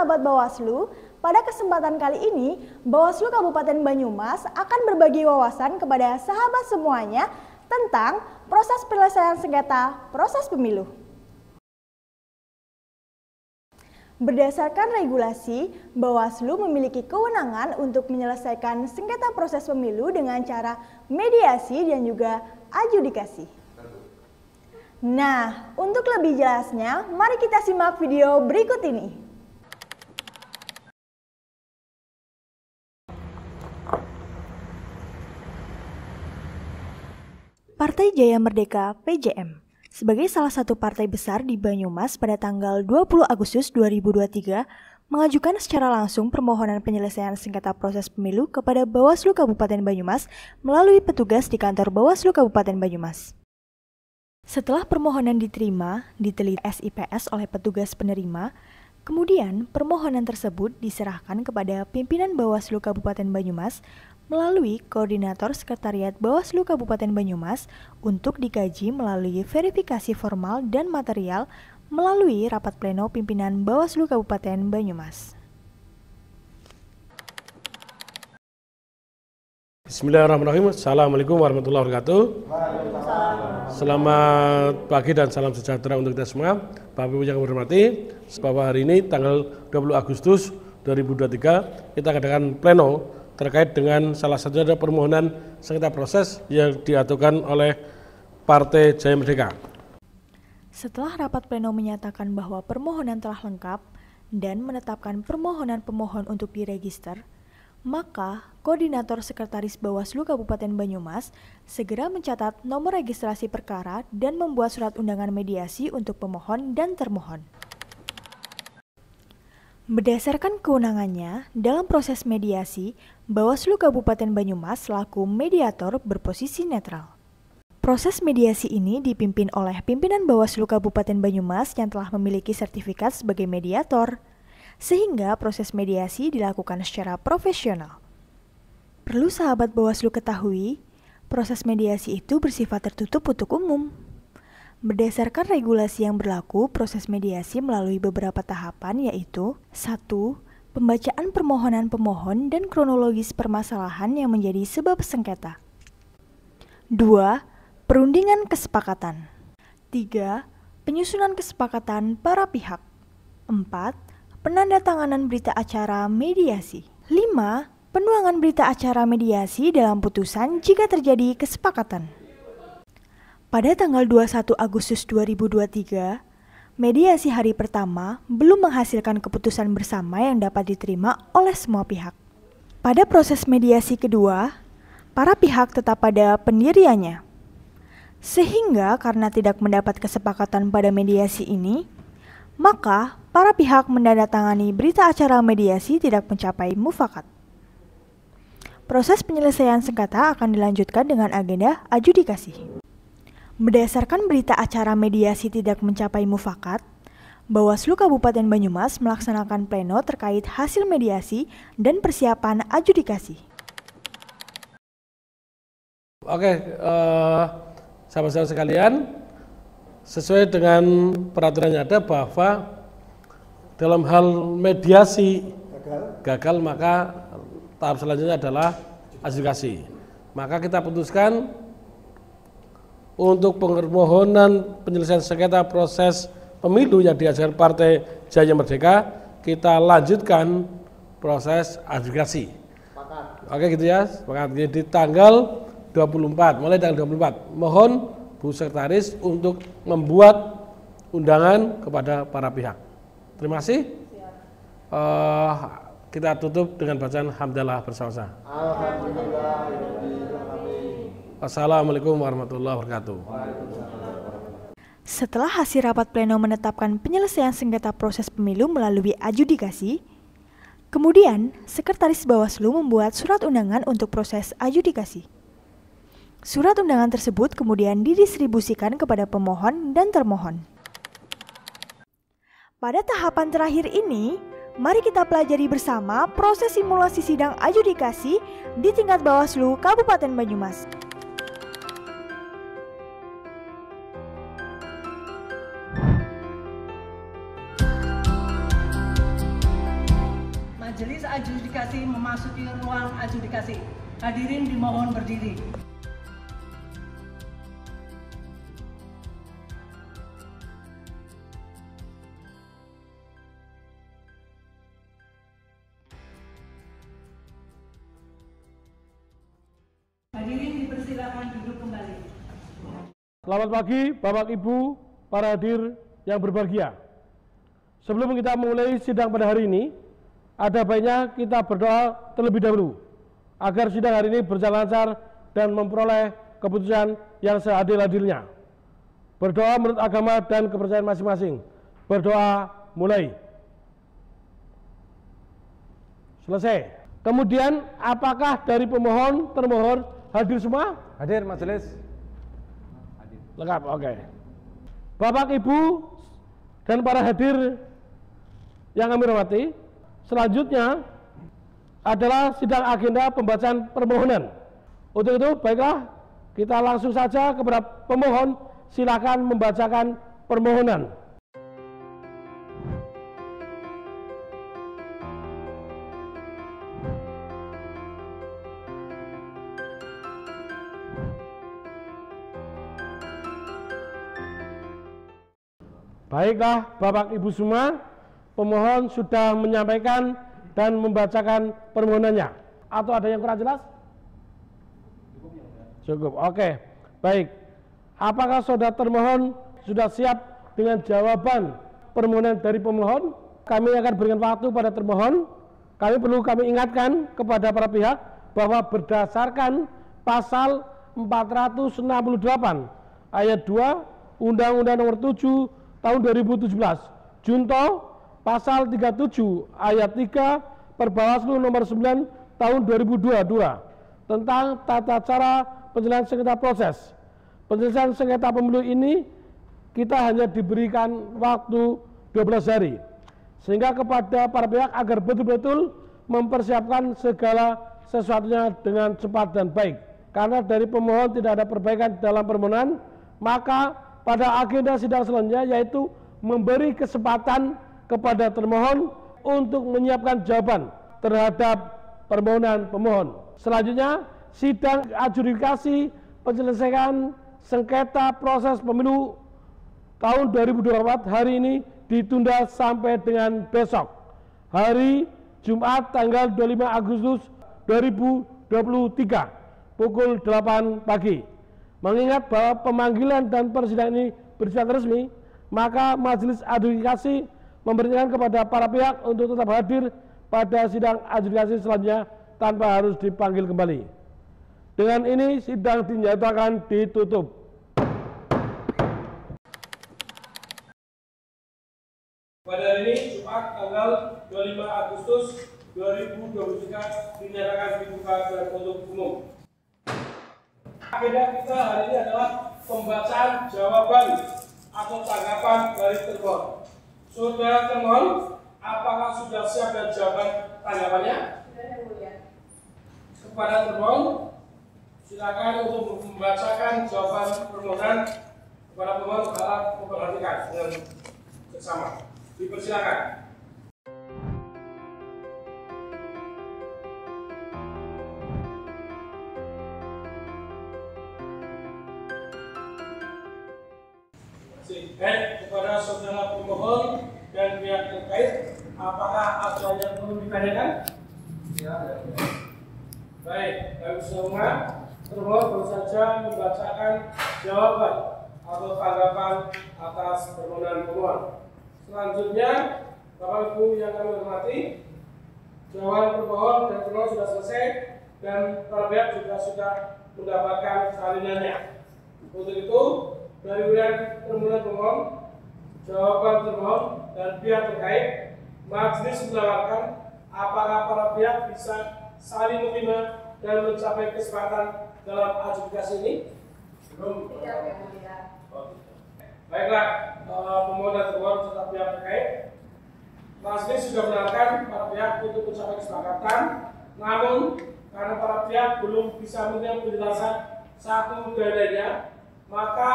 sahabat Bawaslu, pada kesempatan kali ini Bawaslu Kabupaten Banyumas akan berbagi wawasan kepada sahabat semuanya tentang proses penyelesaian sengketa proses pemilu. Berdasarkan regulasi, Bawaslu memiliki kewenangan untuk menyelesaikan sengketa proses pemilu dengan cara mediasi dan juga adjudikasi. Nah, untuk lebih jelasnya, mari kita simak video berikut ini. Partai Jaya Merdeka (PJM) sebagai salah satu partai besar di Banyumas pada tanggal 20 Agustus 2023 mengajukan secara langsung permohonan penyelesaian sengketa proses pemilu kepada Bawaslu Kabupaten Banyumas melalui petugas di kantor Bawaslu Kabupaten Banyumas. Setelah permohonan diterima, diteliti SIPS oleh petugas penerima, kemudian permohonan tersebut diserahkan kepada pimpinan Bawaslu Kabupaten Banyumas melalui Koordinator Sekretariat Bawaslu Kabupaten Banyumas untuk dikaji melalui verifikasi formal dan material melalui rapat pleno pimpinan Bawaslu Kabupaten Banyumas. Bismillahirrahmanirrahim. Assalamualaikum warahmatullahi wabarakatuh. Selamat pagi dan salam sejahtera untuk kita semua. Bapak Ibu yang kami hormati, bahwa hari ini tanggal 20 Agustus 2023 kita adakan pleno terkait dengan salah satunya ada permohonan sengketa proses yang diajukan oleh Partai Jaya Merdeka. Setelah rapat pleno menyatakan bahwa permohonan telah lengkap dan menetapkan permohonan pemohon untuk diregister, maka Koordinator Sekretaris Bawaslu Kabupaten Banyumas segera mencatat nomor registrasi perkara dan membuat surat undangan mediasi untuk pemohon dan termohon. Berdasarkan kewenangannya, dalam proses mediasi, Bawaslu Kabupaten Banyumas selaku mediator berposisi netral. Proses mediasi ini dipimpin oleh pimpinan Bawaslu Kabupaten Banyumas yang telah memiliki sertifikat sebagai mediator, sehingga proses mediasi dilakukan secara profesional. Perlu sahabat Bawaslu ketahui, proses mediasi itu bersifat tertutup untuk umum. Berdasarkan regulasi yang berlaku, proses mediasi melalui beberapa tahapan yaitu 1. Pembacaan permohonan pemohon dan kronologis permasalahan yang menjadi sebab sengketa. 2. Perundingan kesepakatan. 3. Penyusunan kesepakatan para pihak. 4. Penandatanganan berita acara mediasi. 5. Penuangan berita acara mediasi dalam putusan jika terjadi kesepakatan. Pada tanggal 21 Agustus 2023, mediasi hari pertama belum menghasilkan keputusan bersama yang dapat diterima oleh semua pihak. Pada proses mediasi kedua, para pihak tetap pada pendiriannya. Sehingga karena tidak mendapat kesepakatan pada mediasi ini, maka para pihak menandatangani berita acara mediasi tidak mencapai mufakat. Proses penyelesaian sengketa akan dilanjutkan dengan agenda adjudikasi. Berdasarkan berita acara mediasi tidak mencapai mufakat, Bawaslu Kabupaten Banyumas melaksanakan pleno terkait hasil mediasi dan persiapan adjudikasi. Oke, sahabat-sahabat sekalian, sesuai dengan peraturan yang ada bahwa dalam hal mediasi gagal maka tahap selanjutnya adalah adjudikasi. Maka kita putuskan untuk permohonan penyelesaian sengketa proses pemilu yang diajukan Partai Jaya Merdeka, kita lanjutkan proses adjudikasi. Oke gitu ya, di tanggal 24, mulai tanggal 24. Mohon Bu Sekretaris untuk membuat undangan kepada para pihak. Terima kasih. Kita tutup dengan bacaan hamdalah bersama-sama. Assalamualaikum warahmatullahi wabarakatuh. Setelah hasil rapat pleno menetapkan penyelesaian sengketa proses pemilu melalui adjudikasi, kemudian Sekretaris Bawaslu membuat surat undangan untuk proses adjudikasi. Surat undangan tersebut kemudian didistribusikan kepada pemohon dan termohon. Pada tahapan terakhir ini, mari kita pelajari bersama proses simulasi sidang adjudikasi di tingkat Bawaslu Kabupaten Banyumas. Majelis adjudikasi memasuki ruang adjudikasi. Hadirin dimohon berdiri. Hadirin dipersilakan duduk kembali. Selamat pagi Bapak Ibu, para hadir yang berbahagia. Sebelum kita mulai sidang pada hari ini, ada baiknya kita berdoa terlebih dahulu agar sidang hari ini berjalan lancar dan memperoleh keputusan yang seadil-adilnya. Berdoa menurut agama dan kepercayaan masing-masing. Berdoa mulai. Selesai. Kemudian apakah dari pemohon, termohon hadir semua? Hadir majelis. Lengkap, oke. Bapak, Ibu, dan para hadir yang kami hormati, selanjutnya adalah sidang agenda pembacaan permohonan. Untuk itu, baiklah, kita langsung saja kepada pemohon, silakan membacakan permohonan. Baiklah Bapak Ibu semua, pemohon sudah menyampaikan dan membacakan permohonannya. Atau ada yang kurang jelas? Cukup, oke. Baik. Apakah saudara termohon sudah siap dengan jawaban permohonan dari pemohon? Kami akan berikan waktu pada termohon. Kami ingatkan kepada para pihak bahwa berdasarkan pasal 468 ayat 2 Undang-Undang Nomor 7 Tahun 2017, Junto Pasal 37 Ayat 3 Perbawaslu Nomor 9 Tahun 2022 tentang tata cara penyelesaian sengketa proses. Penyelesaian sengketa pemilu ini kita hanya diberikan waktu 12 hari, sehingga kepada para pihak agar betul-betul mempersiapkan segala sesuatunya dengan cepat dan baik. Karena dari pemohon tidak ada perbaikan dalam permohonan, maka pada agenda sidang selanjutnya yaitu memberi kesempatan kepada termohon untuk menyiapkan jawaban terhadap permohonan pemohon. Selanjutnya, sidang adjudikasi penyelesaian sengketa proses pemilu tahun 2024 hari ini ditunda sampai dengan besok, hari Jumat tanggal 25 Agustus 2023 pukul 8 pagi. Mengingat bahwa pemanggilan dan persidangan ini bersifat resmi, maka Majelis Adjudikasi memberikan kepada para pihak untuk tetap hadir pada sidang adjudikasi selanjutnya tanpa harus dipanggil kembali. Dengan ini sidang dinyatakan ditutup. Pada hari ini Jumat tanggal 25 Agustus 2023 dinyatakan dibuka dan untuk umum. Agenda kita hari ini adalah pembacaan jawaban atau tanggapan dari termohon. Saudara termohon, apakah sudah siap dan jawaban tanggapannya? Kepada termohon, silakan untuk membacakan jawaban permohonan. Kepada pemohon harap memperhatikan dengan seksama. Dipersilakan. Kepada saudara pemohon dan pihak terkait, apakah ada yang perlu ditanyakan? Ya. Baik, kami semua termohon baru saja membacakan jawaban atau tanggapan atas permohonan pemohon. Selanjutnya, Bapak Ibu yang kami hormati, jawaban pemohon dan termohon sudah selesai dan para pihak juga sudah mendapatkan salinannya. Untuk itu, dari urian permohonan pemohon, jawaban termohon dan pihak terkait, majelis menawarkan apakah para pihak bisa saling menerima dan mencapai kesepakatan dalam adjudikasi ini? Belum. Baiklah, pemohon dan termohon serta pihak terkait, majelis sudah menawarkan para pihak untuk mencapai kesepakatan, namun karena para pihak belum bisa menerima penjelasan satu dan lainnya, maka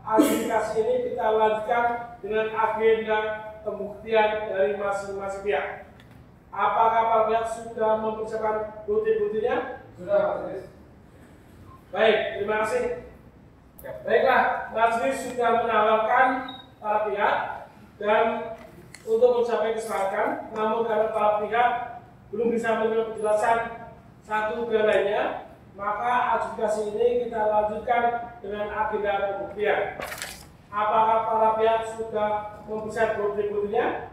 adjudikasi ini kita lanjutkan dengan agenda pembuktian dari masing-masing pihak. Apakah para pihak sudah mempersiapkan bukti-buktinya? Sudah, Majelis. Baik, terima kasih. Baiklah, majelis sudah menawarkan para pihak dan untuk mencapai kesepakatan, namun karena para pihak belum bisa memberikan penjelasan satu dan lainnya, maka adjudikasi ini kita lanjutkan dengan agenda pembuktian. Apakah para pihak sudah mempersiapkan bukti-buktinya?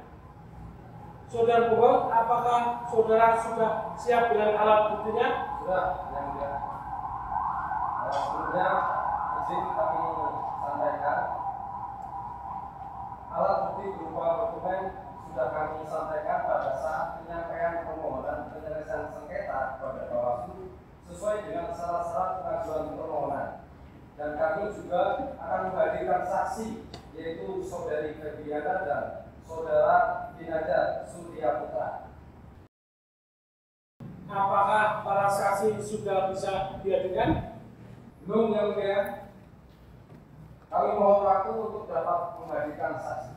Saudara pemohon, apakah saudara sudah siap dengan alat buktinya? Sudah, yang mulia. Sebelumnya izin kami sampaikan alat bukti berupa dokumen sudah kami sampaikan pada saat penyampaian permohonan penyelesaian sengketa kepada Bawaslu sesuai dengan syarat-syarat pengajuan permohonan. Dan kami juga akan menghadirkan saksi yaitu Saudari Febriana dan Saudara Dinaja Surya Putra. Apakah para saksi sudah bisa dihadirkan? Belum, yang mulia. Kami mohon waktu untuk dapat menghadirkan saksi.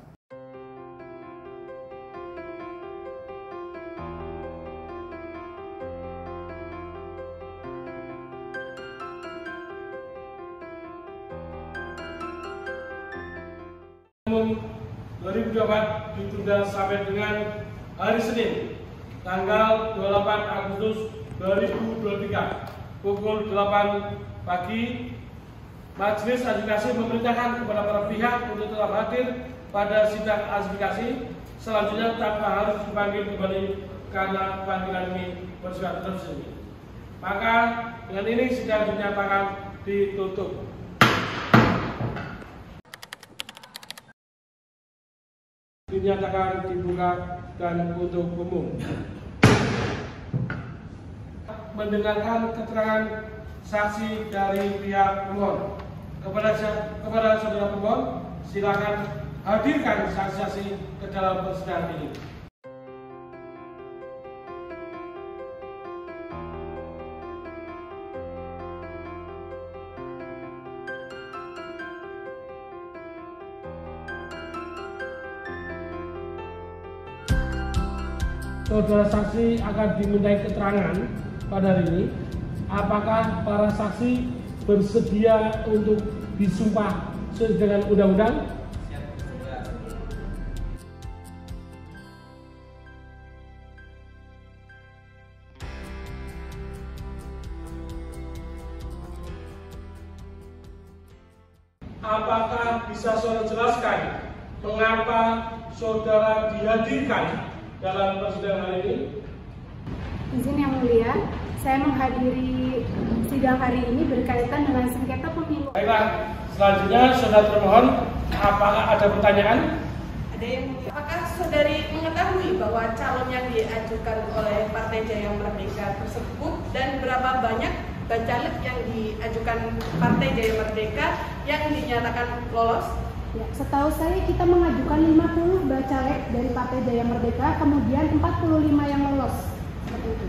Umum 2024 ditunda sampai dengan hari Senin tanggal 28 Agustus 2023 pukul 8 pagi. Majelis adjudikasi memerintahkan kepada para pihak untuk tetap hadir pada sidang adjudikasi selanjutnya tanpa harus dipanggil kembali karena panggilan ini bersifat tertulis. Maka dengan ini sidang dinyatakan ditutup. Dinyatakan dibuka dan untuk umum. Mendengarkan keterangan saksi dari pihak pemohon. Kepada saudara pemohon, silakan hadirkan saksi-saksi ke dalam persidangan ini. Saudara saksi akan dimintai keterangan pada hari ini. Apakah para saksi bersedia untuk disumpah sesuai dengan undang-undang? Apakah bisa saudara jelaskan mengapa saudara dihadirkan dalam persidangan hari ini? Izin yang mulia, saya menghadiri sidang hari ini berkaitan dengan sengketa pemilu. Baiklah, selanjutnya saudara termohon, apakah ada pertanyaan? Ada yang mulia. Apakah saudari mengetahui bahwa calon yang diajukan oleh Partai Jaya Merdeka tersebut dan berapa banyak bacalek yang diajukan Partai Jaya Merdeka yang dinyatakan lolos? Ya, setahu saya kita mengajukan 50 bacalek dari Partai Jaya Merdeka, kemudian 45 yang lolos. Seperti itu.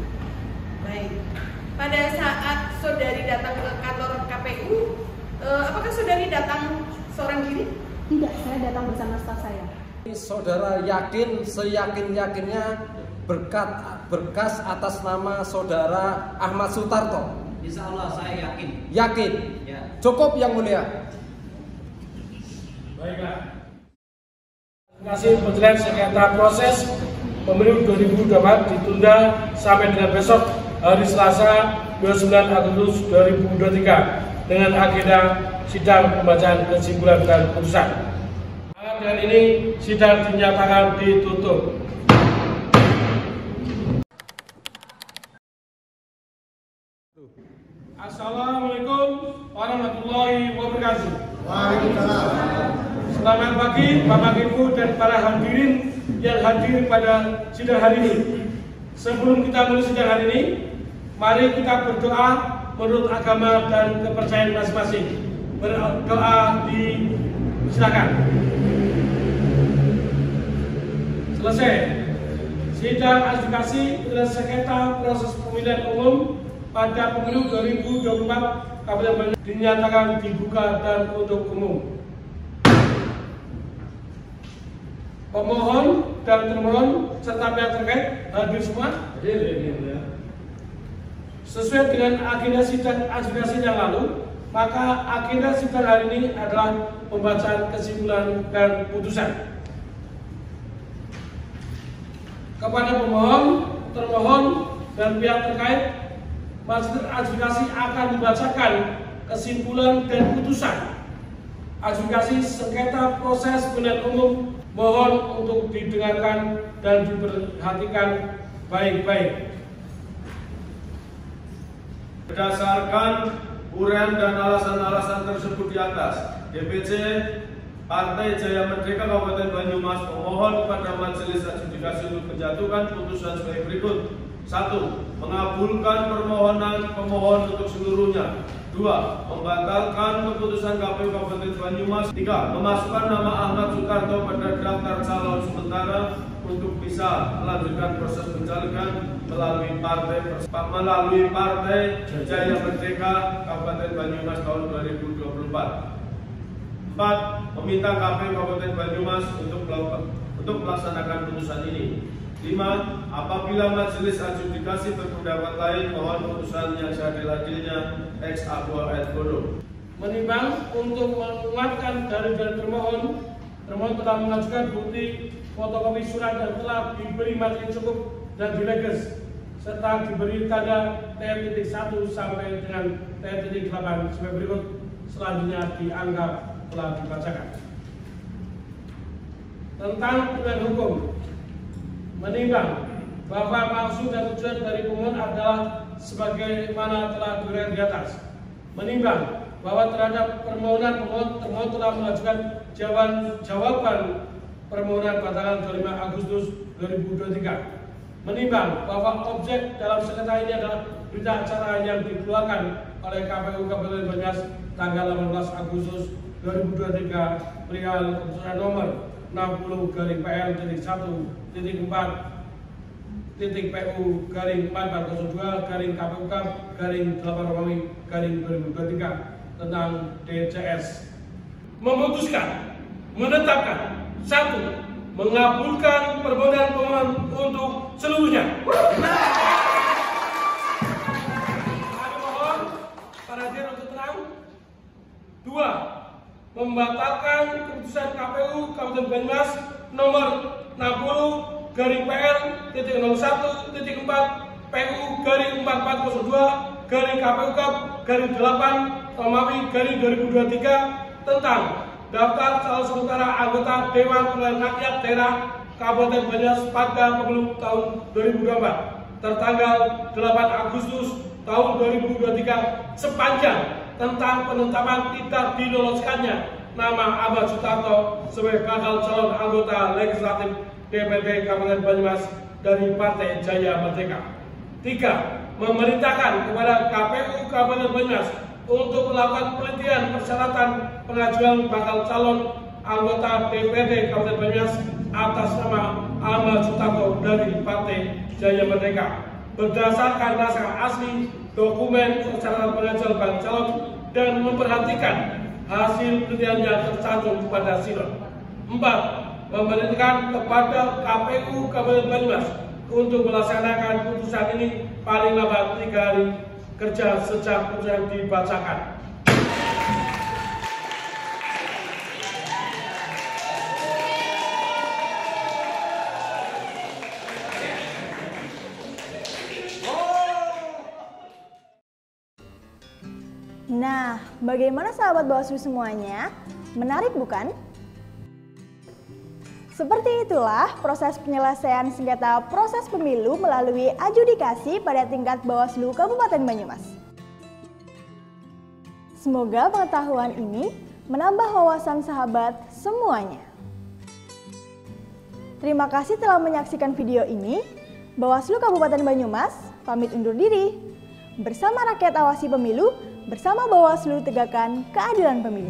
Baik. Pada saat saudari datang ke kantor KPU, apakah saudari datang seorang diri? Tidak, saya datang bersama staf saya. Saudara yakin seyakin-yakinnya berkas atas nama saudara Ahmad Sutarto? Insya Allah saya yakin. Yakin? Ya. Cukup yang mulia. Baiklah. Terima kasih penjelasan sengketa proses pemilu 2024 ditunda sampai dengan besok hari Selasa 29 Agustus 2023 dengan agenda sidang pembacaan kesimpulan dan putusan. Dengan ini sidang dinyatakan ditutup. Assalamualaikum warahmatullahi wabarakatuh. Waalaikumsalam. Selamat pagi Bapak Ibu dan para hadirin yang hadir pada sidang hari ini. Sebelum kita mulai sidang hari ini, mari kita berdoa menurut agama dan kepercayaan masing-masing. Berdoa silakan. Selesai. Sidang adjudikasi dan sengketa proses pemilihan umum pada pemilu 2024 Kabupaten Banyumas dinyatakan dibuka dan untuk umum. Pemohon dan termohon serta pihak terkait hadir semua? Sesuai dengan agenda sidang adjudikasi yang lalu, maka agenda sidang hari ini adalah pembacaan kesimpulan dan putusan. Kepada pemohon, termohon, dan pihak terkait, majelis adjudikasi akan membacakan kesimpulan dan putusan adjudikasi sengketa proses pemilihan umum. Mohon untuk didengarkan dan diperhatikan baik-baik. Berdasarkan uraian dan alasan-alasan tersebut di atas, DPC Partai Jaya Merdeka Kabupaten Banyumas memohon kepada majelis adjudikasi untuk menjatuhkan putusan sebagai berikut. 1. Mengabulkan permohonan pemohon untuk seluruhnya. 2. Membatalkan keputusan KPU Kabupaten Banyumas. 3. Memasukkan nama Ahmad Sutarto pada daftar calon sementara untuk bisa melanjutkan proses pencalekan melalui Partai Jaya Merdeka Kabupaten Banyumas tahun 2024. 4. Meminta KPU Kabupaten Banyumas untuk melaksanakan putusan ini. 5. Apabila majelis adjudikasi berpendapat lain, mohon putusan yang seadil-adilnya ex aequo et bono. Menimbang untuk menguatkan dari termohon telah mengajukan bukti fotokopi surat dan telah diberi materi cukup dan dileges serta diberi tanda TM.1 sampai dengan TM.8 sebagai berikut, selanjutnya dianggap telah dibacakan. Tentang pilihan hukum, menimbang bahwa maksud dan tujuan dari pemohon adalah sebagaimana telah diuraikan di atas. Menimbang bahwa terhadap permohonan termohon telah mengajukan jawaban permohonan pada tanggal 25 Agustus 2023. Menimbang bahwa objek dalam sengketa ini adalah berita acara yang dikeluarkan oleh KPU Kabupaten Banyumas tanggal 18 Agustus 2023 perihal keputusan nomor 60-PL-1.4.402-KPU-8 tentang DCS memutuskan menetapkan 1. Mengabulkan permohonan pemohon untuk seluruhnya. Ada mohon para hadirin untuk tenang. 2. Membatalkan keputusan KPU Kabupaten Banyumas nomor 60-PL-04.402-KPU-8/2023 tentang daftar calon sementara anggota Dewan Perwakilan Rakyat Daerah Kabupaten Banyumas pada pemilu tahun 2024 tertanggal 8 Agustus tahun 2023 sepanjang tentang penetapan tidak diloloskannya nama Ahmad Sutarto sebagai bakal calon anggota legislatif DPD Kabupaten Banyumas dari Partai Jaya Merdeka. 3. Memerintahkan kepada KPU Kabupaten Banyumas untuk melakukan penelitian persyaratan pengajuan bakal calon anggota DPD Kabupaten Banyumas atas nama Ahmad Sutarto dari Partai Jaya Merdeka berdasarkan naskah asli dokumen persyaratan pengajuan bakal calon dan memperhatikan hasil penelitian yang tercantum pada sidang. 4. Memerintahkan kepada KPU Kabupaten Banyumas untuk melaksanakan putusan ini paling lambat 3 hari kerja sejak putusan dibacakan. Nah, bagaimana sahabat Bawaslu semuanya? Menarik bukan? Seperti itulah proses penyelesaian sengketa proses pemilu melalui adjudikasi pada tingkat Bawaslu Kabupaten Banyumas. Semoga pengetahuan ini menambah wawasan sahabat semuanya. Terima kasih telah menyaksikan video ini. Bawaslu Kabupaten Banyumas pamit undur diri. Bersama rakyat awasi pemilu, bersama Bawaslu tegakkan keadilan pemilu.